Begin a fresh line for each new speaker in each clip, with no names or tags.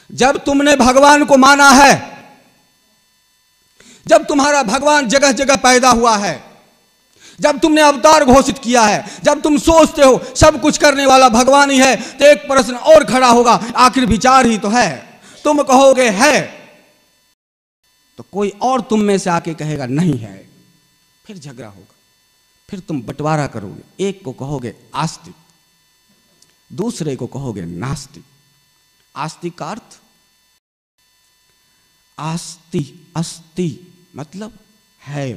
जब तुमने भगवान को माना है, जब तुम्हारा भगवान जगह जगह पैदा हुआ है, जब तुमने अवतार घोषित किया है, जब तुम सोचते हो सब कुछ करने वाला भगवान ही है, तो एक प्रश्न और खड़ा होगा, आखिर विचार ही तो है। तुम कहोगे है, तो कोई और तुम में से आके कहेगा नहीं है, फिर झगड़ा होगा, फिर तुम बंटवारा करोगे। एक को कहोगे आस्तिक, दूसरे को कहोगे नास्तिक। आस्तिक का अर्थ अस्ति मतलब है,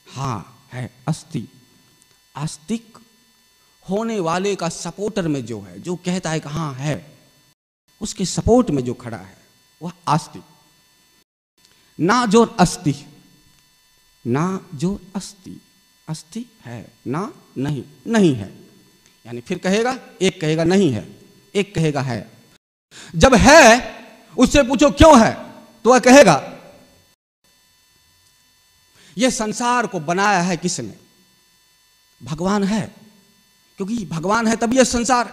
हाँ है, अस्ति। आस्तिक होने वाले का सपोर्टर में जो है, जो कहता है कि हाँ है, उसके सपोर्ट में जो खड़ा है वह आस्तिक। ना जोर अस्ति, ना जोर अस्ति, अस्ति है ना नहीं, नहीं है। यानी फिर कहेगा, एक कहेगा नहीं है, एक कहेगा है। जब है उससे पूछो क्यों है, तो वह कहेगा यह संसार को बनाया है किसने? भगवान है, क्योंकि भगवान है तभी यह संसार।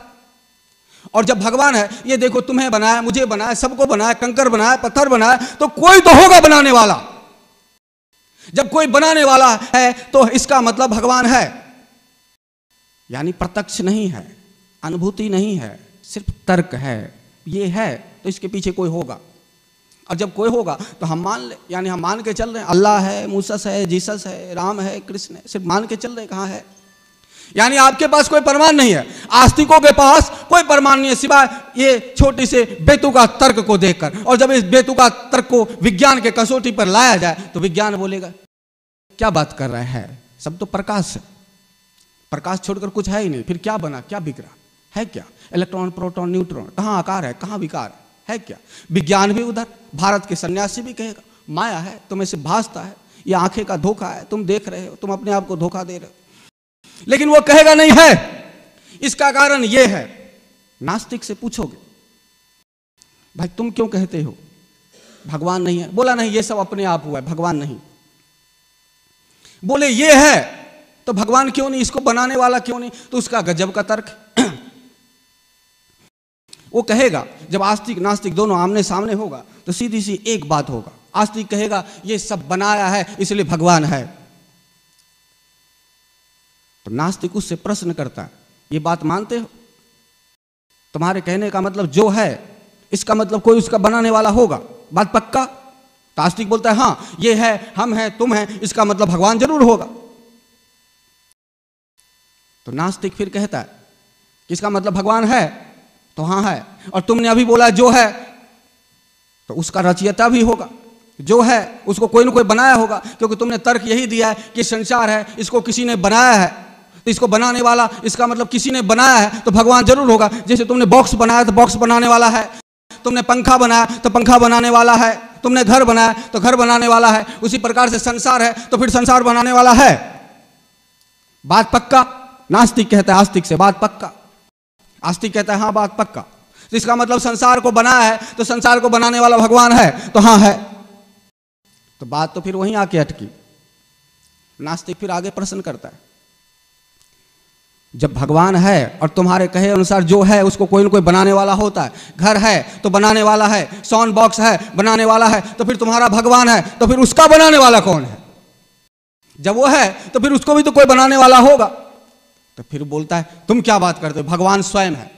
और जब भगवान है, ये देखो तुम्हें बनाया, मुझे बनाया, सबको बनाया, कंकर बनाया, पत्थर बनाया, तो कोई तो होगा बनाने वाला। जब कोई बनाने वाला है तो इसका मतलब भगवान है। यानी प्रत्यक्ष नहीं है, अनुभूति नहीं है, सिर्फ तर्क है। ये है तो इसके पीछे कोई होगा, और जब कोई होगा तो हम मान ले, यानी हम मान के चल रहे हैं अल्लाह है, मूसा है, जीसस है, राम है, कृष्ण है, सिर्फ मान के चल रहे हैं कहाँ है। यानी आपके पास कोई प्रमाण नहीं है, आस्तिकों के पास कोई प्रमाण नहीं है सिवाय ये छोटी से बेतुका तर्क को देखकर। और जब इस बेतुका तर्क को विज्ञान के कसौटी पर लाया जाए तो विज्ञान बोलेगा क्या बात कर रहा है, सब तो प्रकाश है, प्रकाश छोड़कर कुछ है ही नहीं, फिर क्या बना, क्या बिगड़ा है, क्या इलेक्ट्रॉन, प्रोटॉन, न्यूट्रॉन, कहाँ आकार है, कहाँ विकार है क्या। विज्ञान भी उधर, भारत के सन्यासी भी कहेगा माया है, तुम्हें से भासता है, ये आंखें का धोखा है, तुम देख रहे हो, तुम अपने आप को धोखा दे रहे हो। लेकिन वो कहेगा नहीं है, इसका कारण ये है। नास्तिक से पूछोगे भाई तुम क्यों कहते हो भगवान नहीं है? बोला नहीं, ये सब अपने आप हुआ है, भगवान नहीं। बोले ये है तो भगवान क्यों नहीं, इसको बनाने वाला क्यों नहीं? तो उसका गजब का तर्क। वो कहेगा जब आस्तिक नास्तिक दोनों आमने सामने होगा तो सीधी सी एक बात होगा, आस्तिक कहेगा ये सब बनाया है इसलिए भगवान है। तो नास्तिक उससे प्रश्न करता है ये बात मानते हो? तुम्हारे कहने का मतलब जो है इसका मतलब कोई उसका बनाने वाला होगा, बात पक्का? तो आस्तिक बोलता है हाँ ये है, हम हैं, तुम हैं, इसका मतलब भगवान जरूर होगा। तो नास्तिक फिर कहता है इसका मतलब भगवान है, तो हाँ है, और तुमने अभी बोला जो है तो उसका रचयिता भी होगा, जो है उसको कोई ना कोई बनाया होगा, क्योंकि तुमने तर्क यही दिया है कि संसार है इसको किसी ने बनाया है, तो इसको बनाने वाला, इसका मतलब किसी ने बनाया है तो भगवान जरूर होगा। जैसे तुमने बॉक्स बनाया तो बॉक्स बनाने वाला है, तुमने पंखा बनाया तो पंखा बनाने वाला है, तुमने घर बनाया तो घर बनाने वाला है, उसी प्रकार से संसार है तो फिर संसार बनाने वाला है। बात पक्का? नास्तिक कहता है आस्तिक से बात पक्का, आस्तिक कहता है हाँ बात पक्का। तो इसका मतलब संसार को बनाया है तो संसार को बनाने वाला भगवान है, तो हाँ है। तो बात तो फिर वहीं आके अटकी। नास्तिक फिर आगे प्रश्न करता है जब भगवान है और तुम्हारे कहे अनुसार जो है उसको कोई ना कोई बनाने वाला होता है, घर है तो बनाने वाला है, साउंड बॉक्स है बनाने वाला है, तो फिर तुम्हारा भगवान है तो फिर उसका बनाने वाला कौन है? जब वो है तो फिर उसको भी तो कोई बनाने वाला होगा। तो फिर बोलता है तुम क्या बात करते हो, भगवान स्वयं है।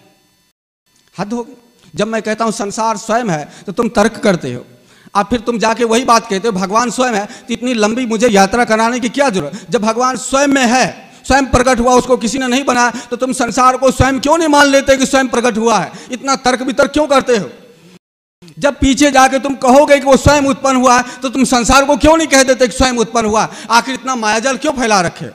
हद हो गई। जब मैं कहता हूं संसार स्वयं है तो तुम तर्क करते हो, अब फिर तुम जाके वही बात कहते हो भगवान स्वयं है, तो इतनी लंबी मुझे यात्रा कराने की क्या जरूरत? जब भगवान स्वयं में है, स्वयं प्रकट हुआ, उसको किसी ने नहीं बनाया, तो तुम संसार को स्वयं क्यों नहीं मान लेते कि स्वयं प्रकट हुआ है? इतना तर्क वितर्क क्यों करते हो? जब पीछे जाके तुम कहोगे कि वो स्वयं उत्पन्न हुआ है तो तुम संसार को क्यों नहीं कह देते कि स्वयं उत्पन्न हुआ? आखिर इतना मायाजाल क्यों फैला रखे?